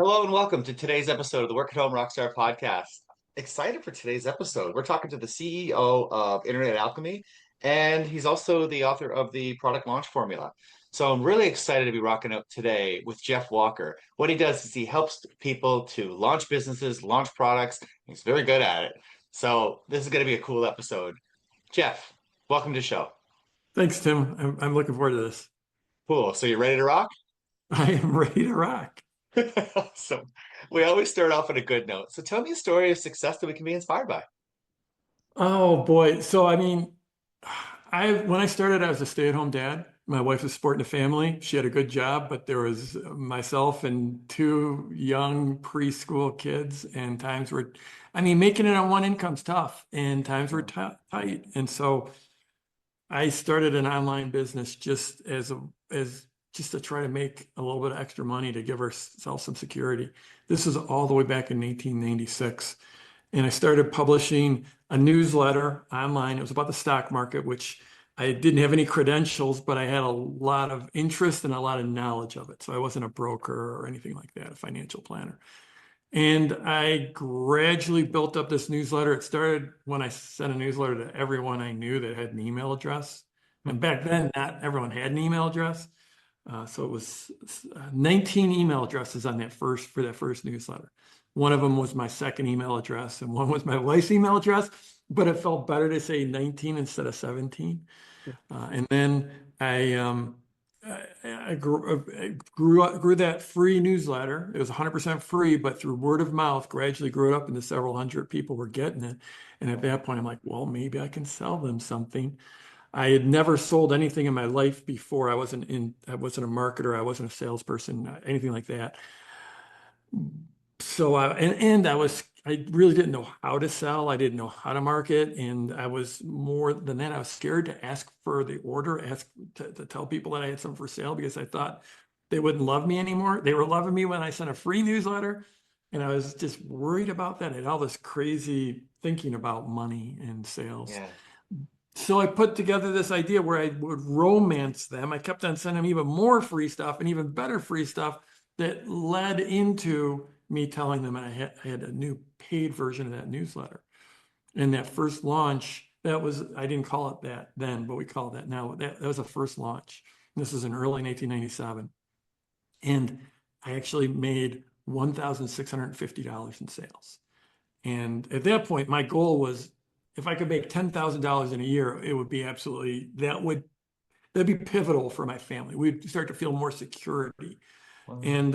Hello and welcome to today's episode of the Work at Home Rockstar podcast. Excited for today's episode. We're talking to the CEO of Internet Alchemy, and he's also the author of the product launch formula. So I'm really excited to be rocking up today with Jeff Walker. What he does is he helps people to launch businesses, launch products. He's very good at it. So this is going to be a cool episode. Jeff, welcome to the show. Thanks, Tim. I'm looking forward to this. Cool. So you ready to rock? I am ready to rock. Awesome. We always start off on a good note. So tell me a story of success that we can be inspired by. Oh boy. I when I started, I was a stay-at-home dad. My wife was supporting the family. She had a good job, but there was myself and two young preschool kids, and making it on one income's tough, and times were tight. And so I started an online business as just to try to make a little bit of extra money to give ourselves some security. This is all the way back in 1896. And I started publishing a newsletter online. It was about the stock market, which I didn't have any credentials, but I had a lot of interest and a lot of knowledge of it. So I wasn't a broker or anything like that, a financial planner. And I gradually built up this newsletter. It started when I sent a newsletter to everyone I knew that had an email address. And back then, not everyone had an email address. So it was 19 email addresses on for that first newsletter. One of them was my second email address, and one was my wife's email address, but it felt better to say 19 instead of 17. And then I grew that free newsletter. It was 100% free, but through word of mouth, gradually grew it up into several hundred people were getting it. And at that point, I'm like, well, maybe I can sell them something. I had never sold anything in my life before. I wasn't a marketer. I wasn't a salesperson, anything like that. So I really didn't know how to sell. I didn't know how to market. And I was more than that. I was scared to ask for the order, ask to tell people that I had something for sale because I thought they wouldn't love me anymore. They were loving me when I sent a free newsletter. And I was just worried about that. I had all this crazy thinking about money and sales. Yeah. So I put together this idea where I would romance them. I kept on sending them even more free stuff and even better free stuff that led into me telling them I had a new paid version of that newsletter. And that first launch, I didn't call it that then, but we call it that now. That was the first launch. And this is in early 1997. And I actually made $1,650 in sales. And at that point, my goal was if I could make $10,000 in a year, it would be that'd be pivotal for my family. We'd start to feel more security. Wow. And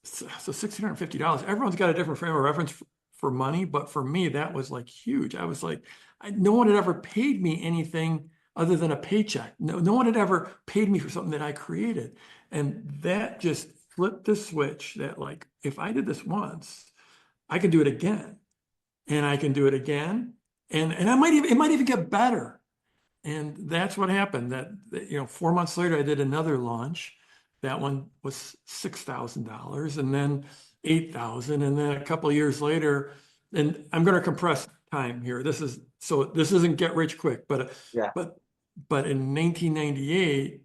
so $1,650, everyone's got a different frame of reference for money, but for me, that was like huge. I was like, no one had ever paid me anything other than a paycheck. No one had ever paid me for something that I created. And that just flipped the switch that like, if I did this once, I can do it again. And I can do it again. And it might even get better. And that's what happened. 4 months later, I did another launch. That one was $6,000 and then $8,000. And then a couple of years later, and I'm going to compress time here. This isn't get rich quick, Yeah. but in 1998,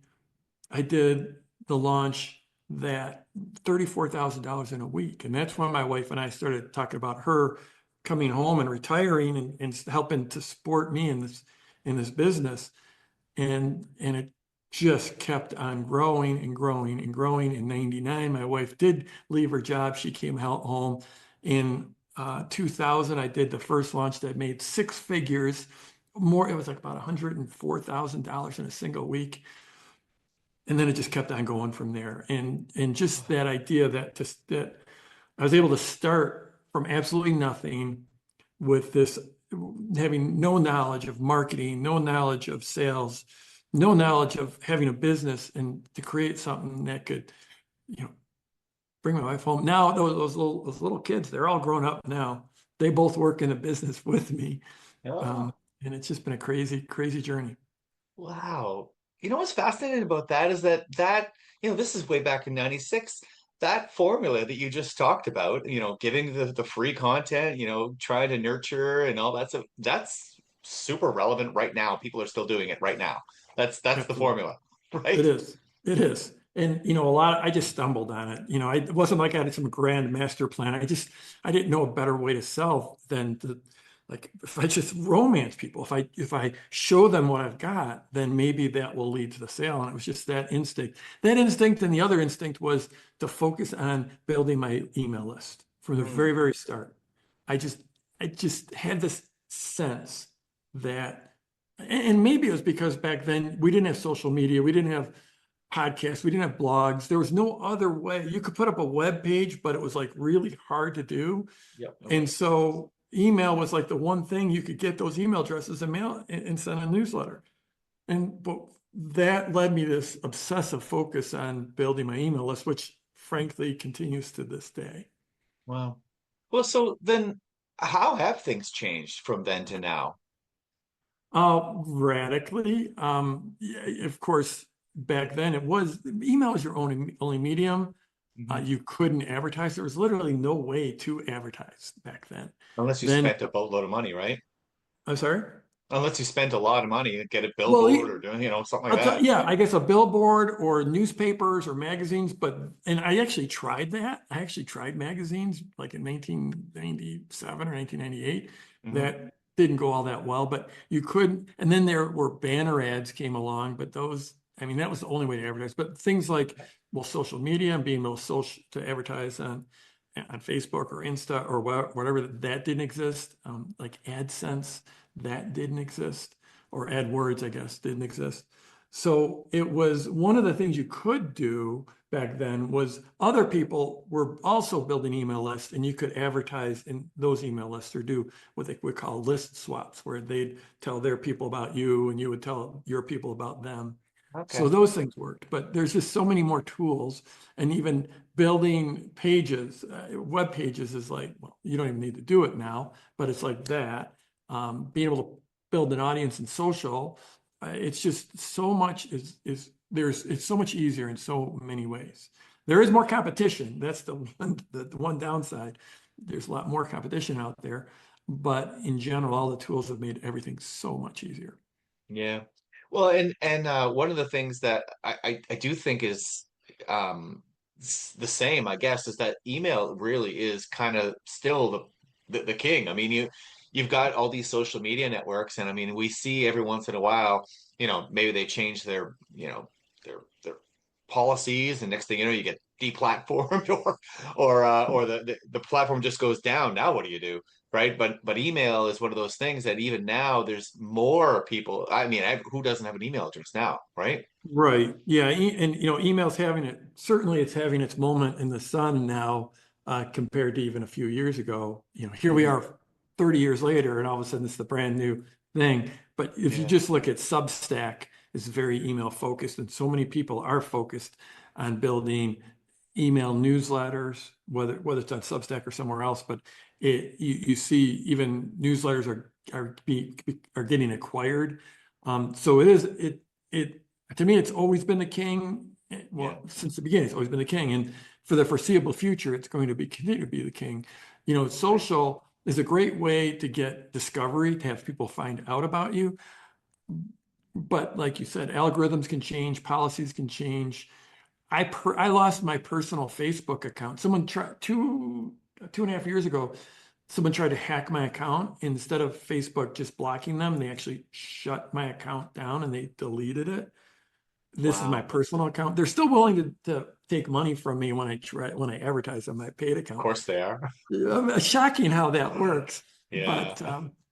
I did the launch that $34,000 in a week. And that's when my wife and I started talking about her coming home and retiring and helping to support me in this business. And it just kept on growing and growing and growing. In 99, my wife did leave her job. She came home. In 2000, I did the first launch that made six figures. It was like about $104,000 in a single week. And then it just kept on going from there. And just that idea that I was able to start from absolutely nothing with this, having no knowledge of marketing, no knowledge of sales, no knowledge of having a business, and to create something that could, bring my wife home. Now those little kids, they're all grown up now. They both work in a business with me. Oh, And it's just been a crazy, crazy journey. wow. You know what's fascinating about that is that this is way back in 96. That formula that you just talked about, giving the free content, trying to nurture and all that stuff, that's super relevant right now. People are still doing it right now. That's the Absolutely. formula, It right? is. It is. And, I just stumbled on it. It wasn't like I had some grand master plan. I didn't know a better way to sell than to, like, if I just romance people, if I show them what I've got, then maybe that will lead to the sale. And it was just that instinct. That instinct, and the other instinct was to focus on building my email list from the Hmm. very, very start. I just, I just had this sense that, and maybe it was because back then we didn't have social media, we didn't have podcasts, we didn't have blogs. There was no other way. You could put up a web page, but it was like really hard to do. Yep. And so email was like the one thing you could get those email addresses and mail and send a newsletter. But that led me to this obsessive focus on building my email list, which frankly continues to this day. Wow. Well, so then how have things changed from then to now? Radically. Yeah, of course, back then email was your only medium. Mhm. You couldn't advertise. There was literally no way to advertise back then. Unless you Then, spent a boatload of money, right? I'm sorry. Unless you spent a lot of money to get a Well, billboard or doing, something like I'll tell, that. yeah, I guess a billboard or newspapers or magazines, and I actually tried that. I actually tried magazines like in 1997 or 1998. Hmm. That didn't go all that well, but you could, and then there were banner ads came along, but those, I mean, that was the only way to advertise. But things like, well, social media and being able to advertise on Facebook or Insta or whatever, that didn't exist. Like AdSense, that didn't exist, or AdWords, I guess, didn't exist. So it was one of the things you could do back then was other people were also building email lists, and you could advertise in those email lists or do what they would call list swaps, where they'd tell their people about you and you would tell your people about them. So Okay. those things worked, but there's just so many more tools, and even building pages, web pages is like, well, you don't even need to do it now, but it's like that. Being able to build an audience in social, it's just so much it's so much easier in so many ways. There is more competition. That's the one downside. There's a lot more competition out there, but in general, all the tools have made everything so much easier. Yeah. Well, and one of the things that I do think is the same, I guess, is that email really is kind of still the king. I mean, you've got all these social media networks, and I mean, we see every once in a while, maybe they change their policies, and next thing you know, you get deplatformed or the platform just goes down. Now what do you do? Right? But email is one of those things that even now there's more people. I mean, who doesn't have an email address now, right? Right. Yeah. And email's certainly it's having its moment in the sun now, compared to even a few years ago. Here we Mhm. are 30 years later, and all of a sudden it's the brand new thing. But if you Yeah. just look at Substack, it's very email focused, and so many people are focused on building email newsletters, whether it's on Substack or somewhere else. But you see even newsletters are getting acquired. So it to me, it's always been the king. Yeah. Well, since the beginning, it's always been the king. And for the foreseeable future, it's going to continue to be the king. Right. Social is a great way to get discovery, to have people find out about you. But like you said, algorithms can change, policies can change. I lost my personal Facebook account. Someone tried 2.5 years ago, someone tried to hack my account. Instead of Facebook just blocking them, they actually shut my account down and they deleted it. This is my Wow. personal account. They're still willing to take money from me when I advertise on my paid Of account. course they are. Shocking how that works. Yeah.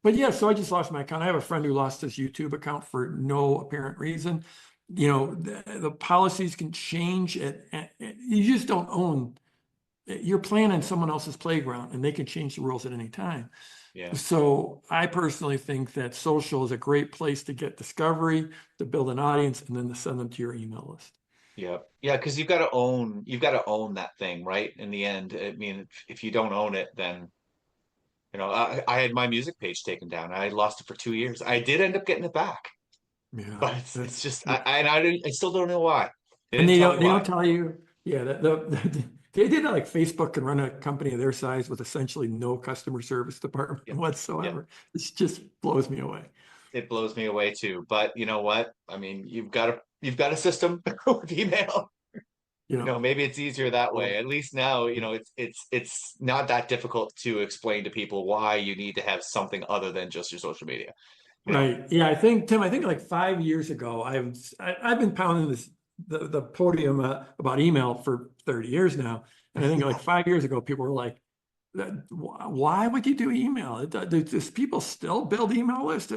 But yeah, so I just lost my account. I have a friend who lost his YouTube account for no apparent reason. The policies can change you just don't own, you're playing on someone else's playground, and they can change the rules at any time. Yeah. So I personally think that social is a great place to get discovery, to build an audience, and then to send them to your email list. Yeah. Yeah. Because you've got to own that thing, right? In the end, I mean, if you don't own it, then I had my music page taken down. I lost it for 2 years. I did end up getting it back, Yeah. but it's just I still don't know why. They And didn't tell me they don't why. tell you, yeah, they did that, like Facebook can run a company of their size with essentially no customer service department Yeah. Yeah. whatsoever. It just blows me away. It blows me away too. But you know what? I mean, you've got a system with email. Maybe it's easier that way. So, At least now, it's not that difficult to explain to people why you need to have something other than just your social media. You know. right. Yeah, I think, Tim, I think like 5 years ago, I've been pounding the podium about email for 30 years now. And I think like 5 years ago, people were like, why would you do email? Does people still build email lists?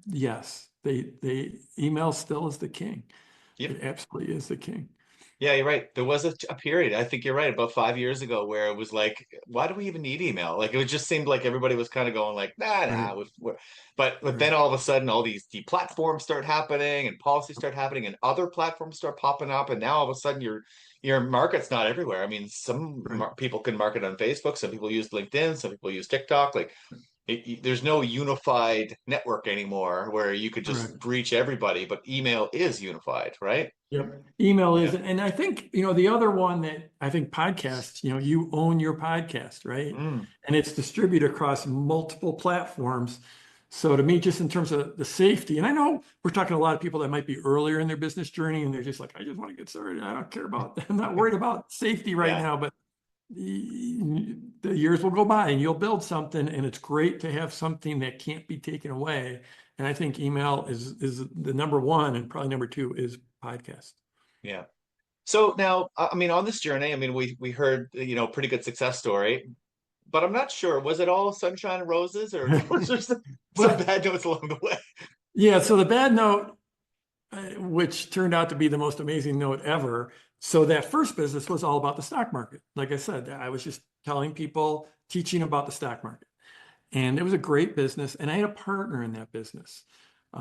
Yes, they email still is the king. Yep. It absolutely is the king. Yeah, you're right. There was a period, I think you're right, about 5 years ago where it was like, why do we even need email? Like it just seemed like everybody was kind of going like, Right, but then right, all of a sudden all these deplatforms start happening and policies start happening and other platforms start popping up and now all of a sudden your market's not everywhere. I mean, right, people can market on Facebook, some people use LinkedIn, some people use TikTok. Like there's no unified network anymore where you could just correct. reach everybody, but email is unified, right? Yep. Email is, Yeah. and I think, the other one that I think podcasts, you own your podcast, right? Mm. And it's distributed across multiple platforms. So to me, just in terms of the safety, and I know we're talking to a lot of people that might be earlier in their business journey and they're just like, I just want to get started. I don't care about, I'm not worried about safety right Yeah. now, but the years will go by and you'll build something and it's great to have something that can't be taken away. And I think email is the number one and probably number two is podcast. Yeah. So now, I mean, on this journey, I mean, we heard, pretty good success story, but I'm not sure. Was it all sunshine and roses, or was there some Well, bad notes along the way? yeah, so the bad note, which turned out to be the most amazing note ever. So that first business was all about the stock market. Like I said, I was just telling people, teaching about the stock market. And it was a great business. And I had a partner in that business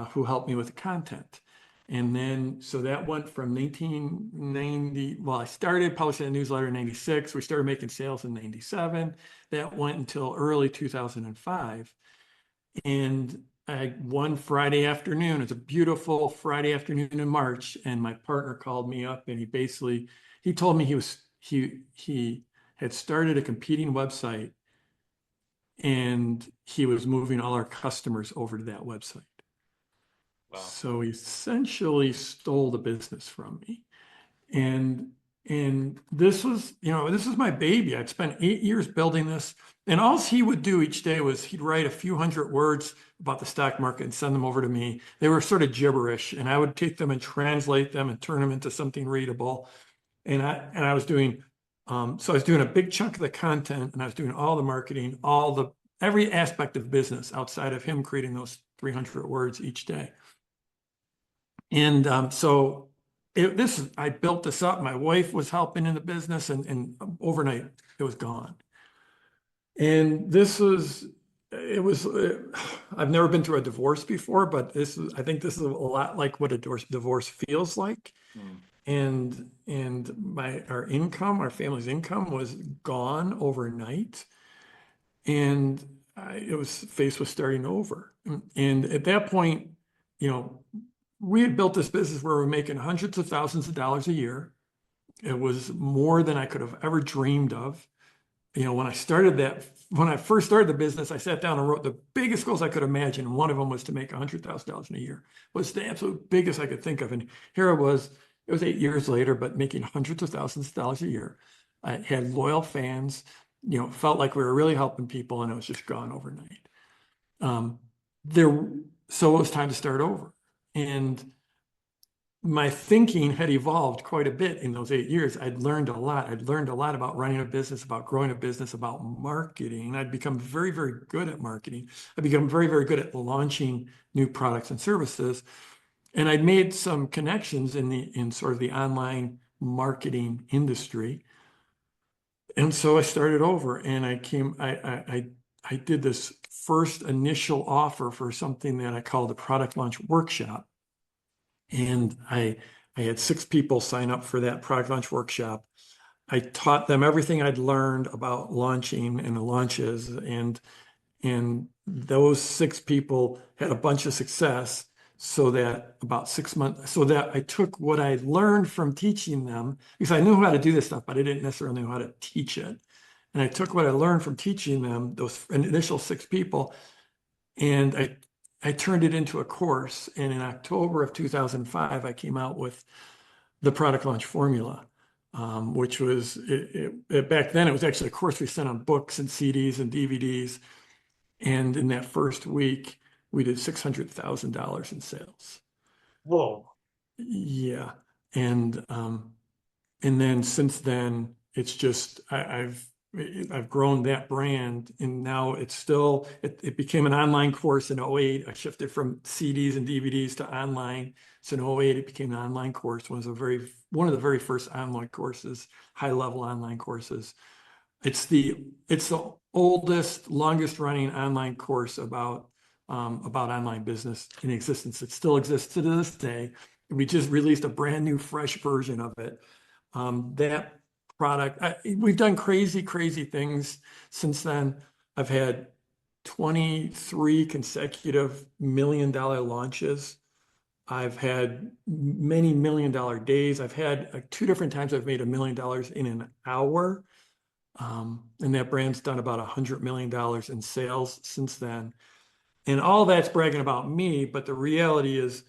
who helped me with the content. And then, so that went from 1990. Well, I started publishing a newsletter in 96. We started making sales in 97. That went until early 2005. And one Friday afternoon, it's a beautiful Friday afternoon in March, and my partner called me up and he told me he had started a competing website and he was moving all our customers over to that website. Wow. So he essentially stole the business from me. And this was my baby. I'd spent 8 years building this. And all he would do each day was he'd write a few hundred words about the stock market and send them over to me. They were sort of gibberish, and I would take them and translate them and turn them into something readable. And I was doing so I was doing a big chunk of the content, and I was doing all the marketing, every aspect of business outside of him creating those 300 words each day. And so I built this up. My wife was helping in the business, and overnight it was gone. And I've never been through a divorce before, but I think this is a lot like what a divorce feels like. Mm. And our family's income was gone overnight. And face was starting over. And at that point, you know, we had built this business where we're making hundreds of thousands of dollars a year. It was more than I could have ever dreamed of. When I first started the business, I sat down and wrote the biggest goals I could imagine. And one of them was to make $100,000 in a year. It was the absolute biggest I could think of. And here it was 8 years later, but making hundreds of thousands of dollars a year. I had loyal fans, felt like we were really helping people, and it was just gone overnight. Um, so it was time to start over. And my thinking had evolved quite a bit in those 8 years. I'd learned a lot. I'd learned a lot about running a business, about growing a business, about marketing. I'd become very, very good at marketing. I'd become very, very good at launching new products and services. And I'd made some connections in sort of the online marketing industry. And so I started over, and I did this first initial offer for something that I called a product launch workshop. And I had 6 people sign up for that product launch workshop. I taught them everything I'd learned about launching and the launches, and those 6 people had a bunch of success. So that about 6 months, so that I took what I learned from teaching them, because I knew how to do this stuff, but I didn't necessarily know how to teach it. And I took what I learned from teaching them, those initial 6 people, and I turned it into a course. And in October of 2005, I came out with the product launch formula. which was back then it was actually a course we sent on books and CDs and DVDs. And in that first week, we did $600,000 in sales. Whoa. Yeah. And and then since then, it's just I've grown that brand, and now it became an online course in '08. I shifted from CDs and DVDs to online. So in '08, it became an online course. One of the very first online courses, high level online courses. It's the oldest, longest running online course about online business in existence. It still exists to this day. We just released a brand new, fresh version of it. That product, we've done crazy, crazy things since then. I've had 23 consecutive $1 million launches. I've had many $1 million days. I've had two different times I've made $1 million in an hour. And that brand's done about $100 million in sales since then. And all that's bragging about me, but the reality is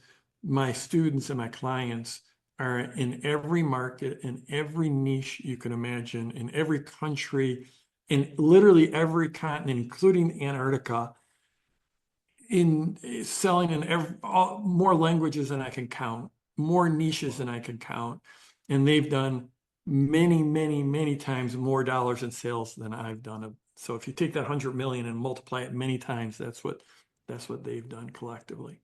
my students and my clients are in every market, in every niche you can imagine, in every country, in literally every continent, including Antarctica, in selling in more languages than I can count, more niches than I can count. And they've done many, many, many times more dollars in sales than I've done. So if you take that 100 million and multiply it many times, that's what they've done collectively.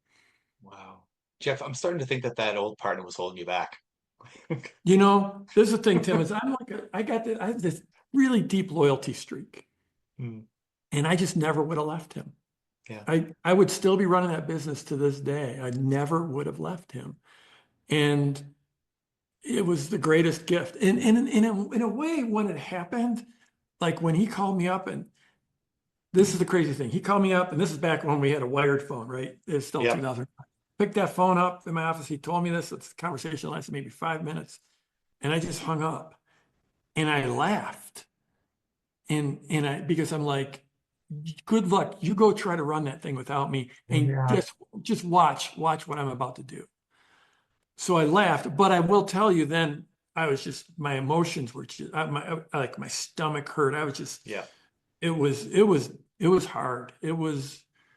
Wow. Jeff, I'm starting to think that that old partner was holding you back. This is the thing, Tim, is I have this really deep loyalty streak, Hmm. and I just never would have left him. Yeah. I would still be running that business to this day. I never would have left him. And it was the greatest gift. And in a way, when it happened, like when he called me up, and this is the crazy thing. He called me up, and this is back when we had a wired phone, right? It's still Yeah. 2000. Picked that phone up in my office. He told me this. This conversation lasted maybe 5 minutes. And I just hung up and I laughed. Because I'm like, good luck. You go try to run that thing without me, and Yeah. just watch what I'm about to do. So I laughed, but I will tell you then my emotions were just like my stomach hurt. I was just Yeah. it was hard.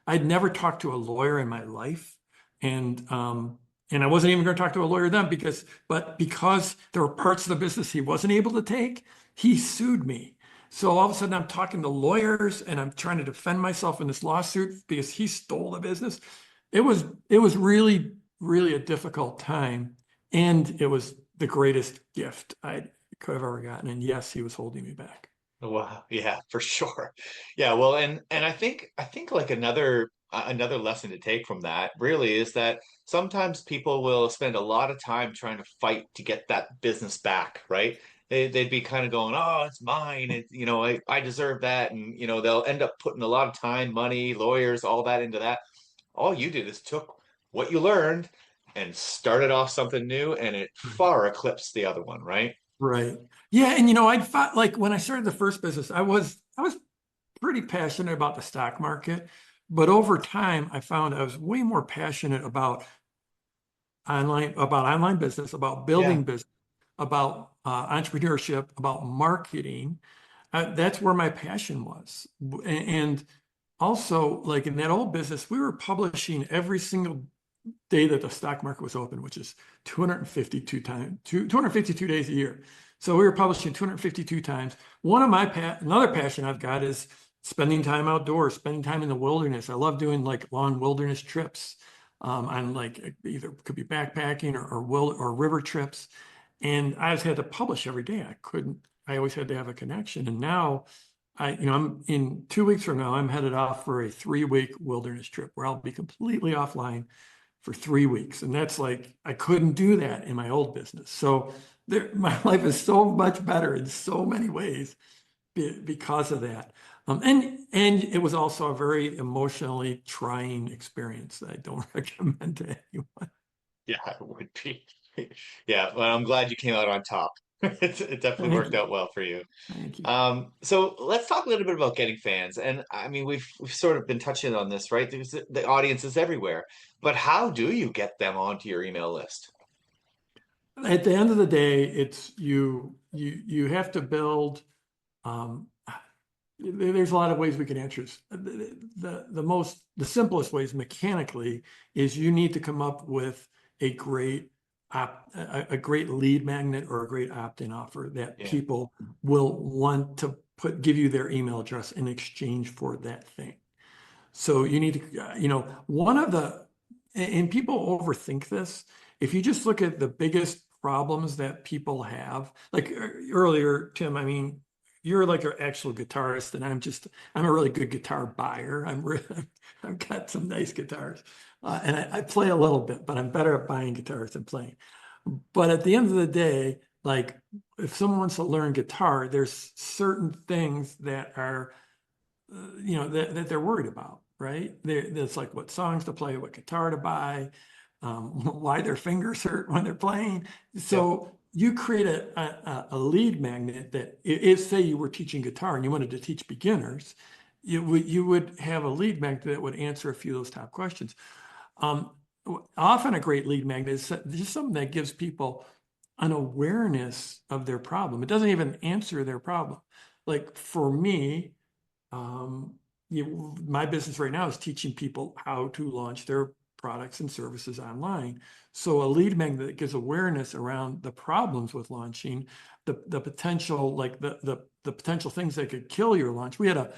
I'd never talked to a lawyer in my life, and I wasn't even going to talk to a lawyer then because there were parts of the business he wasn't able to take, he sued me. So all of a sudden I'm talking to lawyers and I'm trying to defend myself in this lawsuit because he stole the business. It was really, really a difficult time, and it was the greatest gift I could have ever gotten. And yes, he was holding me back. Wow. Yeah, for sure. Yeah, well, and I think like another lesson to take from that really is that sometimes people will spend a lot of time trying to fight to get that business back, right? They'd be kind of going, "Oh, it's mine. I deserve that." And they'll end up putting a lot of time, money, lawyers, all that into that. All you did is took what you learned and started off something new, and it far eclipsed the other one, right? Right. Yeah, and I thought like when I started the first business, I was pretty passionate about the stock market, but over time I found I was way more passionate about online business, about Yeah. building business, about entrepreneurship, about marketing. That's where my passion was. And also, like in that old business, we were publishing every single day that the stock market was open, which is 252 days a year. So we were publishing 252 times. Another passion I've got is spending time outdoors, spending time in the wilderness. I love doing like long wilderness trips. On like either could be backpacking or river trips. And I just had to publish every day. I always had to have a connection. And now I'm in 2 weeks from now, I'm headed off for a 3-week wilderness trip where I'll be completely offline for 3 weeks. And that's like, I couldn't do that in my old business. So my life is so much better in so many ways because of that. And it was also a very emotionally trying experience that I don't recommend to anyone. Yeah, it would be. Yeah, well, I'm glad you came out on top. It definitely Thank worked you. out well for you. Thank you. So let's talk a little bit about getting fans. And I mean, we've sort of been touching on this, right? The audience is everywhere, but how do you get them onto your email list? at the end of the day, it's you have to build. Um, there's a lot of ways we can answer this. The simplest ways mechanically is you need to come up with a great a great lead magnet or a great opt-in offer that Yeah. people will want to give you their email address in exchange for that thing. So you need to, one of and people overthink this. If you just look at the biggest problems that people have, like earlier, Tim, I mean, you're like an actual guitarist, and I'm a really good guitar buyer. I've got some nice guitars, and I play a little bit, but I'm better at buying guitars than playing. But at the end of the day, like if someone wants to learn guitar, there's certain things that are that they're worried about, right? It's like what songs to play, what guitar to buy, why their fingers hurt when they're playing. Yep. So you create a lead magnet that if say you were teaching guitar and you wanted to teach beginners, you would have a lead magnet that would answer a few of those top questions. Um, Often a great lead magnet is just something that gives people an awareness of their problem. It doesn't even answer their problem. Like for me, um, my business right now is teaching people how to launch their products and services online. So a lead magnet that gives awareness around the problems with launching, the potential, like the potential things that could kill your launch. We had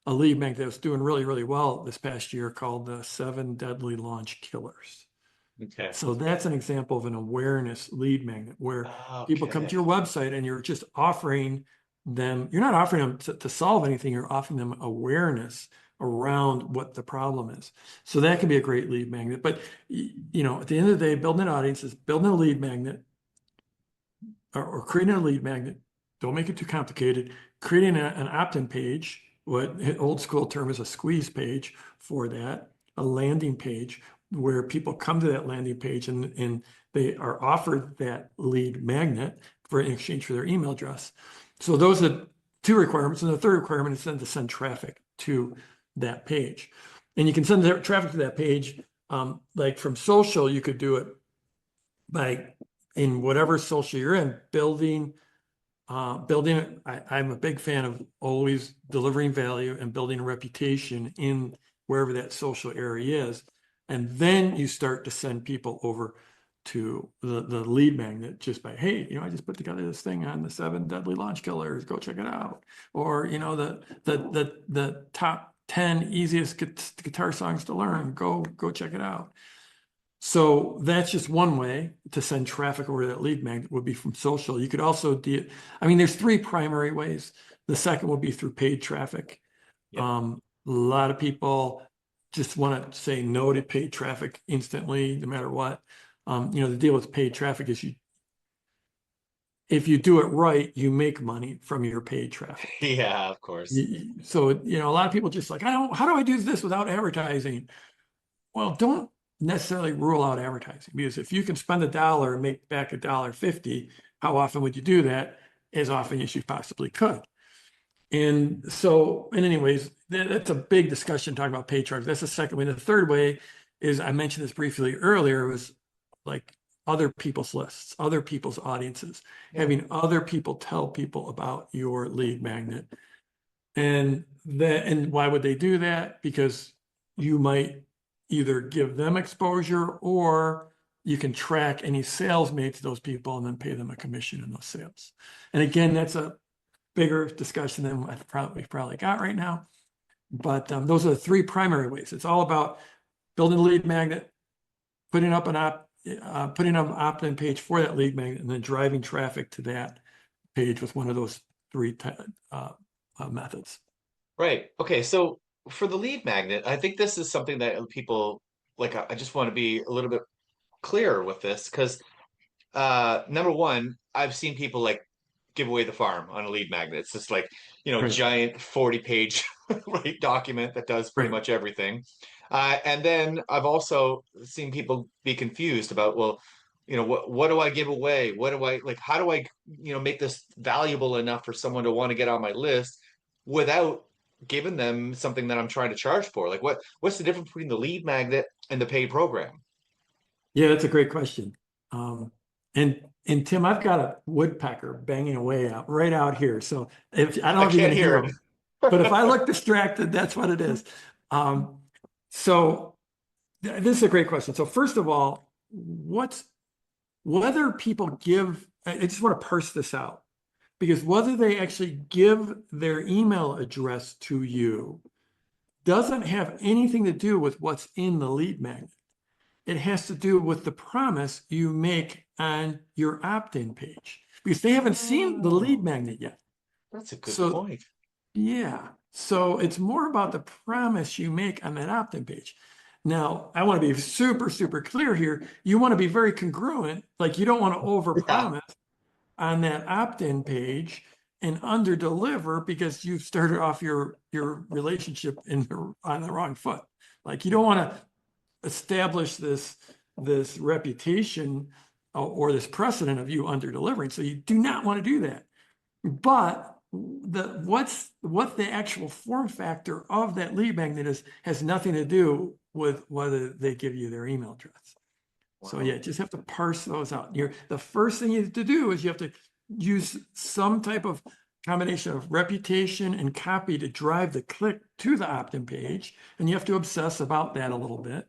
a lead magnet that was doing really, really well this past year called the 7 Deadly Launch Killers. Okay. So that's an example of an awareness lead magnet where people come to Okay. your website and you're just offering them, you're not offering them to solve anything, you're offering them awareness around what the problem is. So that can be a great lead magnet. But at the end of the day, building an audience is building a lead magnet or creating a lead magnet. Don't make it too complicated. Creating an opt-in page, what old school term is a squeeze page for that, a landing page where people come to that landing page and they are offered that lead magnet in exchange for their email address. So those are two requirements. And the third requirement is then to send traffic to that page. And you can send traffic to that page, like from social, you could do it by in whatever social you're in, building it. I'm a big fan of always delivering value and building a reputation in wherever that social area is. And then you start to send people over to the lead magnet just by, hey, I just put together this thing on the 7 Deadly Launch Killers, go check it out. Or, the top 10 easiest guitar songs to learn, go check it out. So that's just one way to send traffic over that lead magnet would be from social. You could also there's three primary ways. The second would be through paid traffic. Yep. A lot of people just want to say no to paid traffic instantly, no matter what. The deal with paid traffic is if you do it right, you make money from your paid traffic. Yeah, of course. So, a lot of people just like, how do I do this without advertising? Well, don't necessarily rule out advertising because if you can spend $1 and make back $1.50, how often would you do that? As often as you possibly could. And so, anyways, that's a big discussion talking about paid traffic. That's the second way. The third way is I mentioned this briefly earlier was like other people's lists, other people's audiences, Yeah. having other people tell people about your lead magnet. And why would they do that? Because you might either give them exposure or you can track any sales made to those people and then pay them a commission in those sales. And again, that's a bigger discussion than we've probably got right now. But those are the three primary ways. It's all about building a lead magnet, putting up an opt-in page for that lead magnet, and then driving traffic to that page with one of those three methods. Right. Okay. So for the lead magnet, I think this is something that people like. I just want to be a little bit clearer with this because number one, I've seen people like give away the farm on a lead magnet. It's just like, Right, giant 40-page right document that does pretty right. much everything. And then I've also seen people be confused about, well, what do I give away? What do I like? How do I, make this valuable enough for someone to want to get on my list without giving them something that I'm trying to charge for? Like, what's the difference between the lead magnet and the paid program? Yeah, that's a great question. And And Tim, I've got a woodpecker banging away out right out here. So if I don't I know if you're can't going to hear hear him, but if I look distracted, that's what it is. Um, so this is a great question. So first of all, whether people give, I just want to parse this out because whether they actually give their email address to you doesn't have anything to do with what's in the lead magnet. It has to do with the promise you make on your opt-in page because they haven't seen the lead Oh, magnet yet. that's a good So point. yeah, so it's more about the promise you make on that opt-in page. Now, I want to be super, super clear here. You want to be very congruent, like you don't want to Yeah. overpromise on that opt-in page and underdeliver because you started off your relationship on the wrong foot. Like you don't want to establish this reputation or this precedent of you under delivering. So you do not want to do that. But what the actual form factor of that lead magnet is has nothing to do with whether they give you their email address. So Wow. yeah, just have to parse those out. The first thing you have to do is you have to use some type of combination of reputation and copy to drive the click to the opt-in page. And you have to obsess about that a little bit.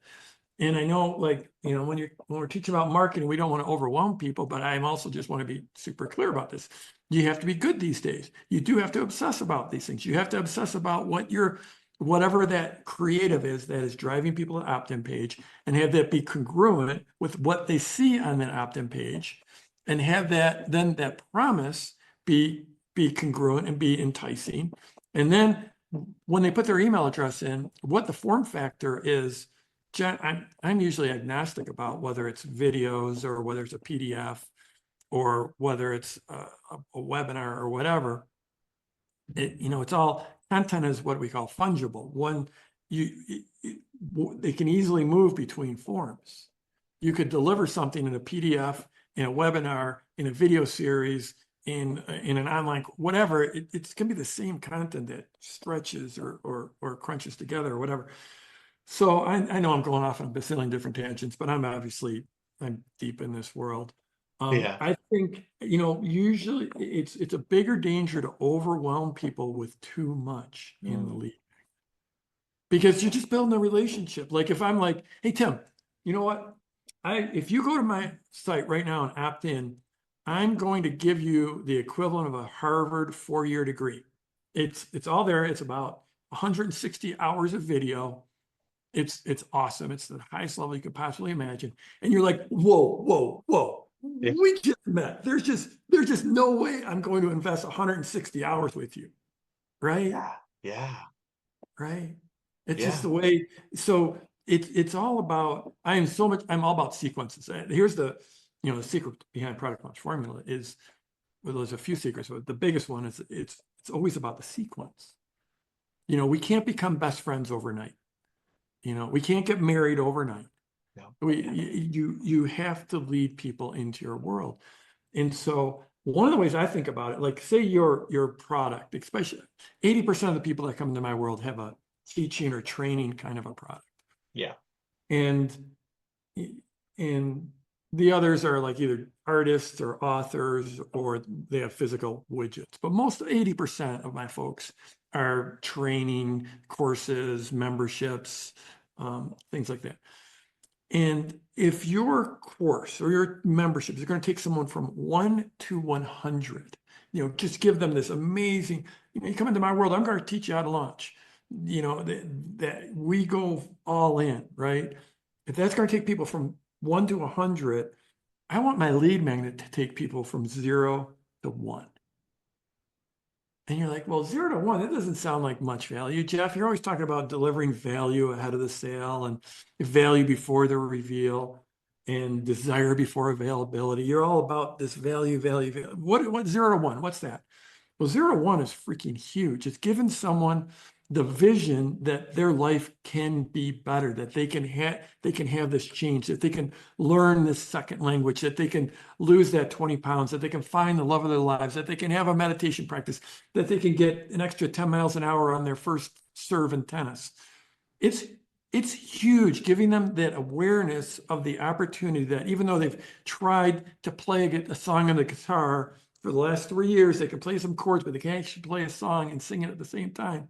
And I know, like, when we're teaching about marketing, we don't want to overwhelm people, but I also just want to be super clear about this. You have to be good these days. You do have to obsess about these things. You have to obsess about whatever that creative is that is driving people to opt-in page and have that be congruent with what they see on that opt-in page and have that promise be congruent and be enticing. And then when they put their email address in, what the form factor is, I'm usually agnostic about whether it's videos or whether it's a PDF or whether it's a webinar or whatever. It's all content is what we call fungible. They can easily move between forms. You could deliver something in a PDF, in a webinar, in a video series, in an online, whatever. It's going to be the same content that stretches or crunches together or whatever. So I know I'm going off on a bazillion different tangents, but I'm deep in this world. Yeah. I think, usually it's a bigger danger to overwhelm people with too much in the Mm. lead because you're just building a relationship. Like if I'm like, hey, Tim, you know what? If you go to my site right now and opt in, I'm going to give you the equivalent of a Harvard 4-year degree. It's all there. It's about 160 hours of video. It's awesome. It's the highest level you could possibly imagine. And you're like, whoa, whoa, whoa. Yeah. We just met. There's just no way I'm going to invest 160 hours with you. Right? Yeah. Yeah. Right. It's just Yeah. the way. So it's all about, I'm all about sequences. Here's the secret behind product launch formula is, well, there's a few secrets, but the biggest one is it's always about the sequence. We can't become best friends overnight. We can't get married overnight. No. You have to lead people into your world. And so one of the ways I think about it, like say your product, especially 80% of the people that come into my world have a teaching or training kind of a product. Yeah. And and the others are like either artists or authors or they have physical widgets. But most 80% of my folks are training courses, memberships, things like that. And if your course or your membership is going to take someone from 1 to 100, just give them this amazing, you come into my world, I'm going to teach you how to launch, that we go all in, right? If that's going to take people from 1 to 100, I want my lead magnet to take people from 0 to 1. And you're like, well, 0 to 1, that doesn't sound like much value. Jeff, you're always talking about delivering value ahead of the sale and value before the reveal and desire before availability. You're all about this value, value, value. What 0 to 1? What's that? Well, 0 to 1 is freaking huge. It's giving someone the vision that their life can be better, that they can have this change, that they can learn this second language, that they can lose that 20 pounds, that they can find the love of their lives, that they can have a meditation practice, that they can get an extra 10 miles an hour on their first serve in tennis. It's It's huge, giving them that awareness of the opportunity that even though they've tried to play a song on the guitar for the last 3 years, they can play some chords, but they can't actually play a song and sing it at the same time.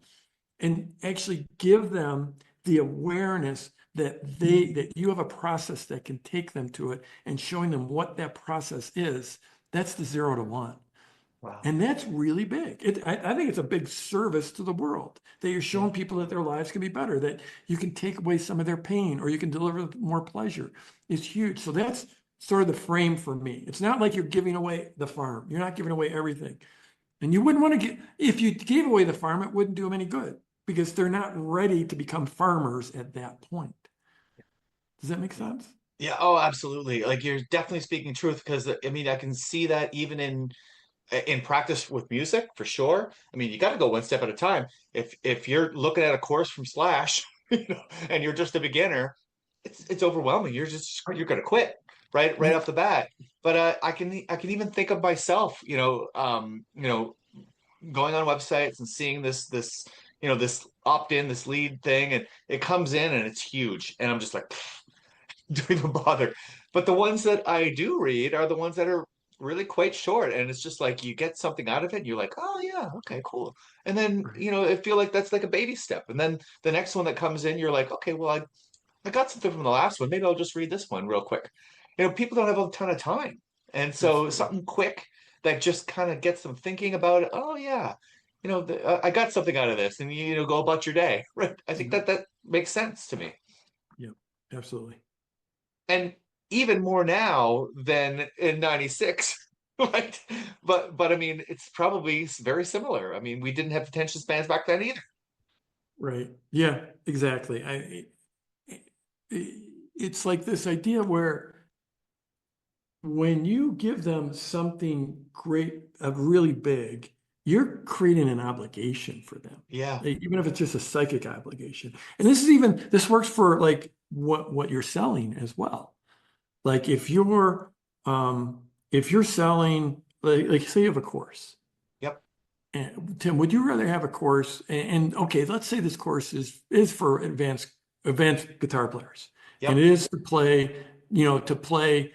And actually give them the awareness that you have a process that can take them to it, and showing them what that process is. That's the 0 to 1. Wow. And that's really big. I think it's a big service to the world that you're Yeah. showing people that their lives can be better, that you can take away some of their pain, or you can deliver more pleasure. It's huge. So that's sort of the frame for me. It's not like you're giving away the farm. You're not giving away everything. And you wouldn't want to get, if you gave away the farm, it wouldn't do them any good, because they're not ready to become farmers at that point. Does that make sense? Yeah. Oh, absolutely. Like you're definitely speaking truth because I mean, I can see that even in practice with music for sure. I mean, you got to go one step at a time. If you're looking at a course from Slash, and you're just a beginner, it's overwhelming. You're gonna quit right Yeah. off the bat. But I can even think of myself, going on websites and seeing this opt-in, this lead thing, and it comes in and it's huge, and I'm just like, don't even bother. But the ones that I do read are the ones that are really quite short, and it's just like you get something out of it, and you're like, oh yeah, okay, cool. And then Right. I feel like that's like a baby step. And then the next one that comes in, you're like, okay, well, I got something from the last one. Maybe I'll just read this one real quick. People don't have a ton of time, and so Absolutely. something quick that just kind of gets them thinking about it. Oh yeah, I got something out of this, and go about your day. Right? I think Yeah. that makes sense to me. Yeah. Absolutely. And even more now than in 96. Right, but I mean it's probably very similar. I mean we didn't have attention spans back then either. Right. Yeah, exactly. It's like this idea where when you give them something great, really big, you're creating an obligation for them, Yeah. even if it's just a psychic obligation. And this works for like what you're selling as well. Like if you're selling, like say you have a course. Yep. And Tim, would you rather have a course? And okay, let's say this course is for advanced guitar players, and Yep. it is to play, to play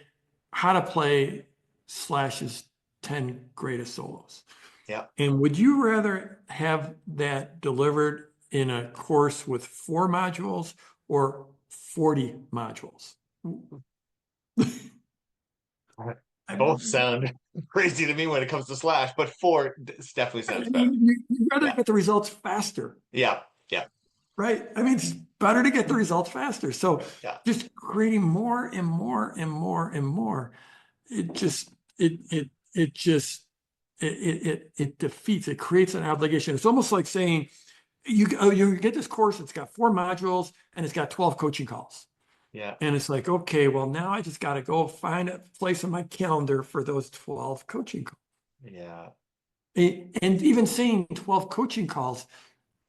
how to play Slash's 10 greatest solos. Yep. And would you rather have that delivered in a course with 4 modules or 40 modules? I Both mean, sound crazy to me when it comes to Slash, but four definitely I sounds better. mean, you'd rather Yeah. get the results faster. Yeah. Yeah. Right? I mean, it's better to get the results faster. So Yeah. just creating more and more and more and more, it just it just it defeats, it creates an obligation. It's almost like saying you get this course, it's got 4 modules and it's got 12 coaching calls. Yeah. And it's like, okay, well, now I just got to go find a place on my calendar for those 12 coaching calls. Yeah. And even saying 12 coaching calls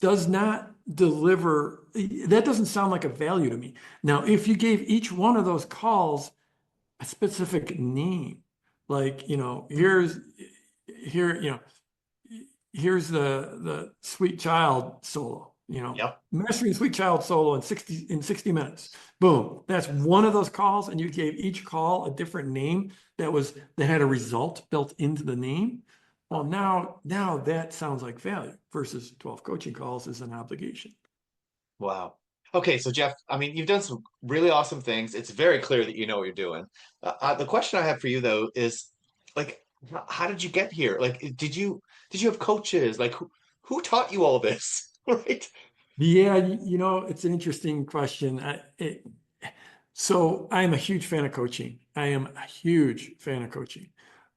does not deliver, that doesn't sound like a value to me. Now, if you gave each one of those calls a specific name, like, here, here's the Sweet Child solo, Yep. mastering Sweet Child solo in 60 minutes. Boom. That's one of those calls, and you gave each call a different name that had a result built into the name. Well, now that sounds like value versus 12 coaching calls is an obligation. Wow. Okay, so Jeff, I mean, you've done some really awesome things. It's very clear that you know what you're doing. The question I have for you though is, like, how did you get here? Like, did you have coaches? Like, who taught you all this? Right? Yeah, it's an interesting question. So I am a huge fan of coaching. I am a huge fan of coaching.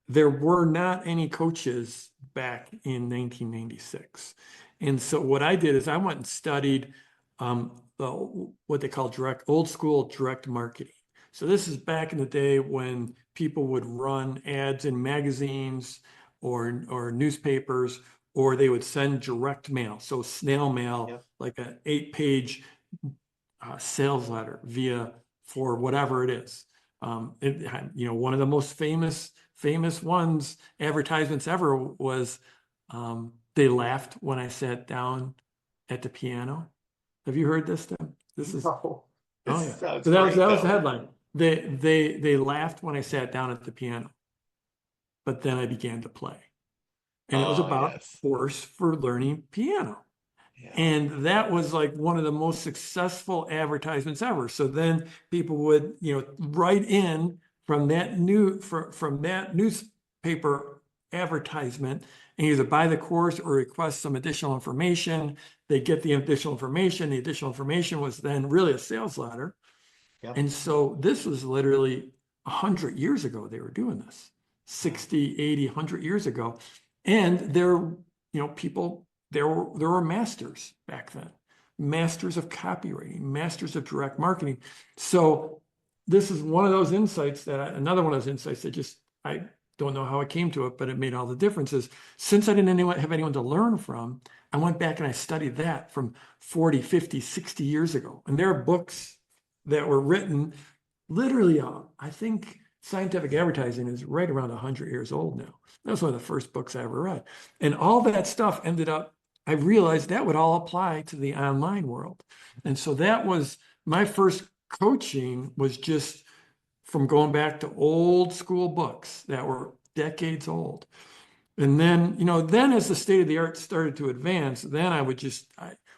There were not any coaches back in 1996. And so what I did is I went and studied what they call old school direct marketing. So this is back in the day when people would run ads in magazines or newspapers, or they would send direct mail. So snail mail, Yep. like an 8-page sales letter for whatever it is. One of the most famous ones, advertisements ever was, they laughed when I sat down at the piano. Have you heard this, Tim? This is, No, oh this yeah. sounds So that was great the though. headline. They laughed when I sat down at the piano, but then I began to play. And it was Oh, about yes. a course for learning piano. Yeah. And that was like one of the most successful advertisements ever. So then people would, write in from from that newspaper advertisement and either buy the course or request some additional information. They get the additional information. The additional information was then really a sales letter. Yep. And so this was literally 100 years ago they were doing this, Wow. 60, 80, 100 years ago. And people, there were masters back then, masters of copywriting, masters of direct marketing. So this is one of those insights another one of those insights that I don't know how I came to it, but it made all the differences. Since I didn't have anyone to learn from, I went back and I studied that from 40, 50, 60 years ago. And there are books that were written literally, I think scientific advertising is right around 100 years old now. That was one of the first books I ever read. And all that stuff ended up, I realized that would all apply to the online world. And so that was my first coaching, was just from going back to old school books that were decades old. And then, then as the state of the art started to advance, then I would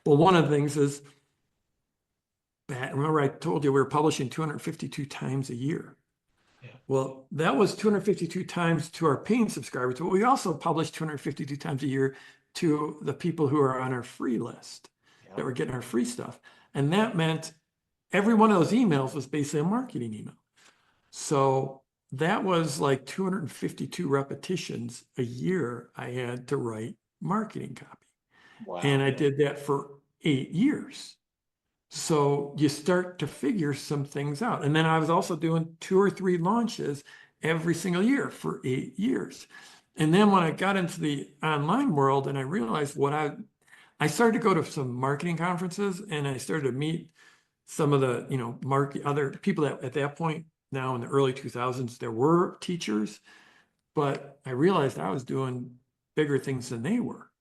well, one of the things is, remember I told you we were publishing 252 times a year. Yeah. Well, that was 252 times to our paying subscribers, but we also published 252 times a year to the people who are on our free list that Yep. were getting our free stuff. And that meant every one of those emails was basically a marketing email. So that was like 252 repetitions a year I had to write marketing copy. And Wow. I did that for 8 years. So you start to figure some things out. And then I was also doing 2 or 3 launches every single year for 8 years. And then when I got into the online world and I realized I started to go to some marketing conferences and I started to meet some of the, other people that at that point now in the early 2000s, there were teachers, but I realized I was doing bigger things than they were.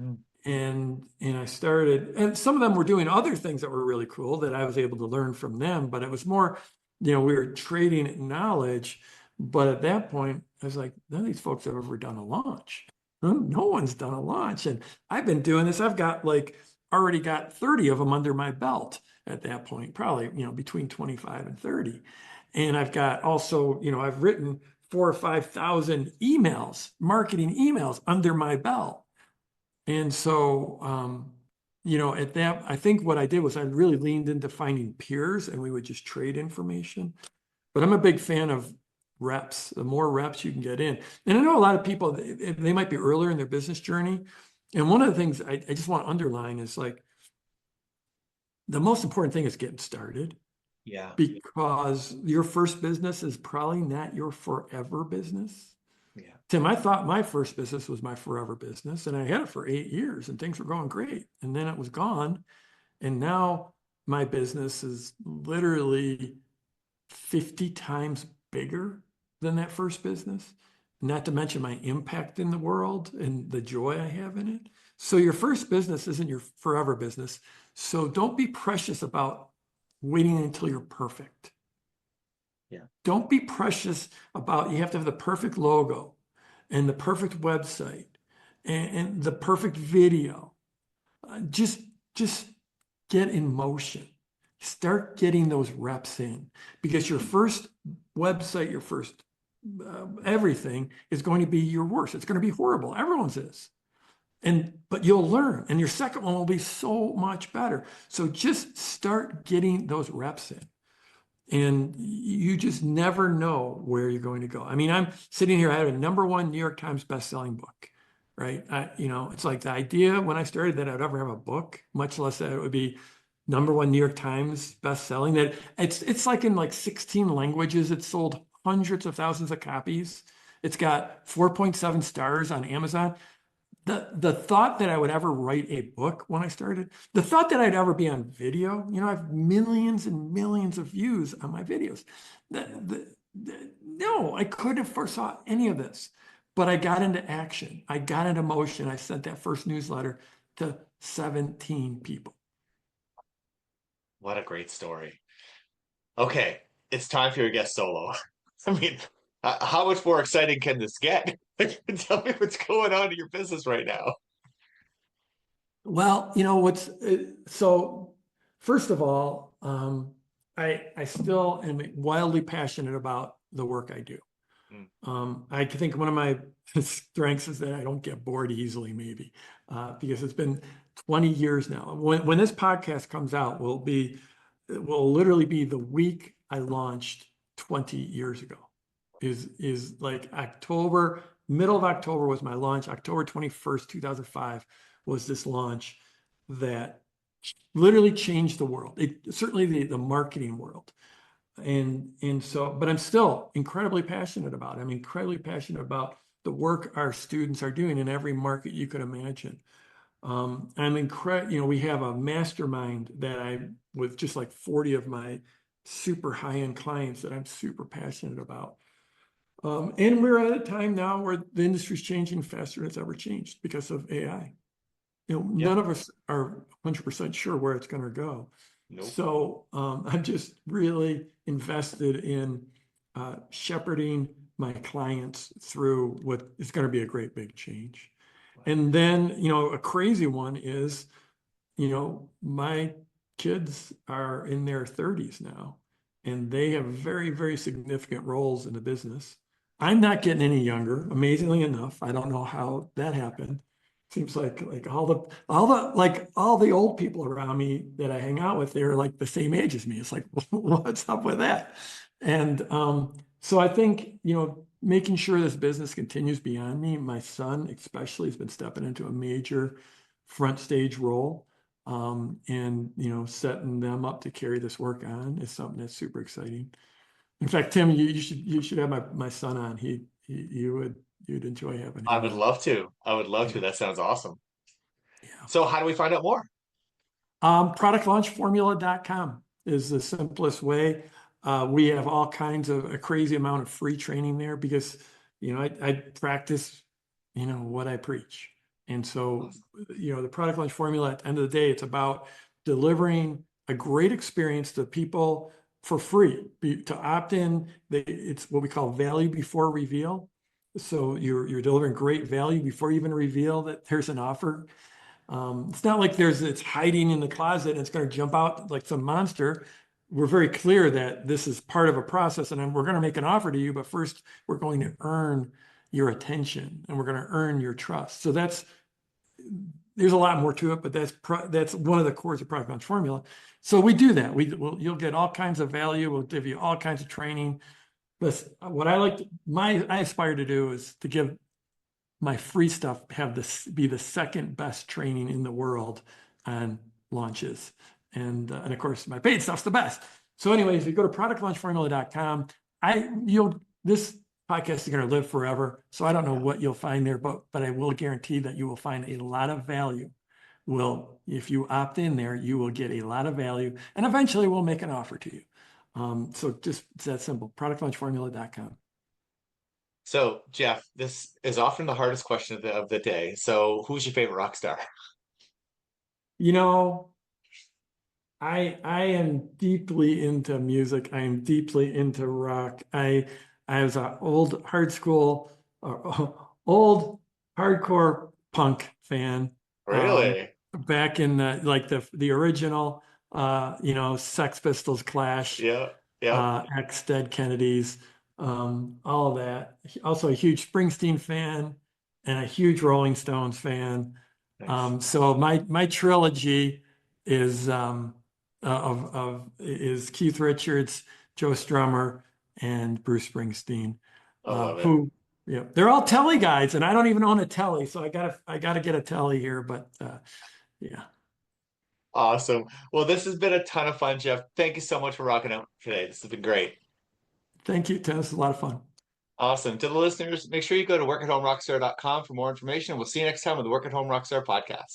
Mm. And I started, and some of them were doing other things that were really cool that I was able to learn from them, but it was more, we were trading knowledge. But at that point, I was like, none of these folks have ever done a launch. No one's done a launch. And I've been doing this. I've got already got 30 of them under my belt at that point, probably, between 25 and 30. And I've got also, I've written 4,000 or 5,000 emails, marketing emails under my belt. And so, at that, I think what I did was I really leaned into finding peers and we would just trade information. But I'm a big fan of reps. The more reps you can get in. And I know a lot of people, they might be earlier in their business journey. And one of the things I just want to underline is like, the most important thing is getting started, Yeah. because your first business is probably not your forever business. Yeah. Tim, I thought my first business was my forever business, and I had it for 8 years and things were going great. And then it was gone. And now my business is literally 50 times bigger than that first business, not to mention my impact in the world and the joy I have in it. So your first business isn't your forever business. So don't be precious about waiting until you're perfect. Yeah. Don't be precious about, you have to have the perfect logo and the perfect website and the perfect video. Just get in motion. Start getting those reps in, because your first website, your first everything is going to be your worst. It's going to be horrible. Everyone's is. But you'll learn, and your second one will be so much better. So just start getting those reps in. And you just never know where you're going to go. I mean, I'm sitting here, I had a #1 New York Times best-selling book, right? It's like the idea when I started that I'd ever have a book, much less that it would be #1 New York Times best-selling, that it's like in like 16 languages. It's sold hundreds of thousands of copies. It's got 4.7 stars on Amazon. The thought that I would ever write a book when I started, the thought that I'd ever be on video, I have millions and millions of views on my videos. No, I couldn't have foresaw any of this, but I got into action. I got into motion. I sent that first newsletter to 17 people. What a great story. Okay, it's time for your guest solo. I mean, how much more exciting can this get? Tell me what's going on in your business right now. Well, so first of all, I still am wildly passionate about the work I do. Mm, I think one of my strengths is that I don't get bored easily, maybe, because it's been 20 years now. When this podcast comes out, it will literally be the week I launched 20 years ago. Is like October, middle of October was my launch. October 21st, 2005 was this launch that literally changed the world. It certainly the marketing world. And so, but I'm still incredibly passionate about it. I'm incredibly passionate about the work our students are doing in every market you could imagine. We have a mastermind that with just like 40 of my super high-end clients that I'm super passionate about. And we're at a time now where the industry's changing faster than it's ever changed because of AI. yeah, None of us are 100% sure where it's going to go. nope. So I'm just really invested in shepherding my clients through what is going to be a great big change. And then, a crazy one is, my kids are in their 30s now, and they have very, very significant roles in the business. I'm not getting any younger, amazingly enough. I don't know how that happened. Seems like all the old people around me that I hang out with, they're like the same age as me. It's like, what's up with that? And so I think, making sure this business continues beyond me. My son, especially, has been stepping into a major front stage role. And setting them up to carry this work on is something that's super exciting. In fact, Tim, you should have my son on. You'd enjoy having I him would on. love to. I would love to. Yeah, That sounds awesome. yeah. So, how do we find out more? Productlaunchformula.com is the simplest way. We have all kinds of a crazy amount of free training there because, I practice, what I preach. And so, Awesome. the product launch formula at the end of the day, it's about delivering a great experience to people for free. To opt in, it's what we call value before reveal. So you're delivering great value before you even reveal that there's an offer. It's not like it's hiding in the closet and it's going to jump out like some monster. We're very clear that this is part of a process, and then we're going to make an offer to you, but first we're going to earn your attention and we're going to earn your trust. So there's a lot more to it, but that's one of the cores of product launch formula. So we do that. You'll get all kinds of value. We'll give you all kinds of training. But what I aspire to do is to give my free stuff have this be the second best training in the world on launches. And of course, my paid stuff's the best. So anyway, if you go to productlaunchformula.com, this podcast is going to live forever. So I don't know Yeah. what you'll find there, but I will guarantee that you will find a lot of value. If you opt in there, you will get a lot of value, and eventually we'll make an offer to you. So it's that simple, productlaunchformula.com. So, Jeff, this is often the hardest question of the day. So, who's your favorite rock star? You know, I am deeply into music. I am deeply into rock. I was an old hardcore punk fan. Really? Back in the original Sex Pistols, Clash, Yeah. Yeah. X Dead Kennedys, all of that. Also a huge Springsteen fan and a huge Rolling Stones fan. Nice. So my trilogy is is Keith Richards, Joe Strummer, and Bruce Springsteen, I love it. who they're all telly guys, and I don't even own a telly, so I gotta get a telly here, but yeah. Awesome. Well, this has been a ton of fun, Jeff. Thank you so much for rocking out today. This has been great. Thank you, Tim. This is a lot of fun. Awesome. To the listeners, make sure you go to workathomerockstar.com for more information. We'll see you next time with the Work at Home Rockstar podcast.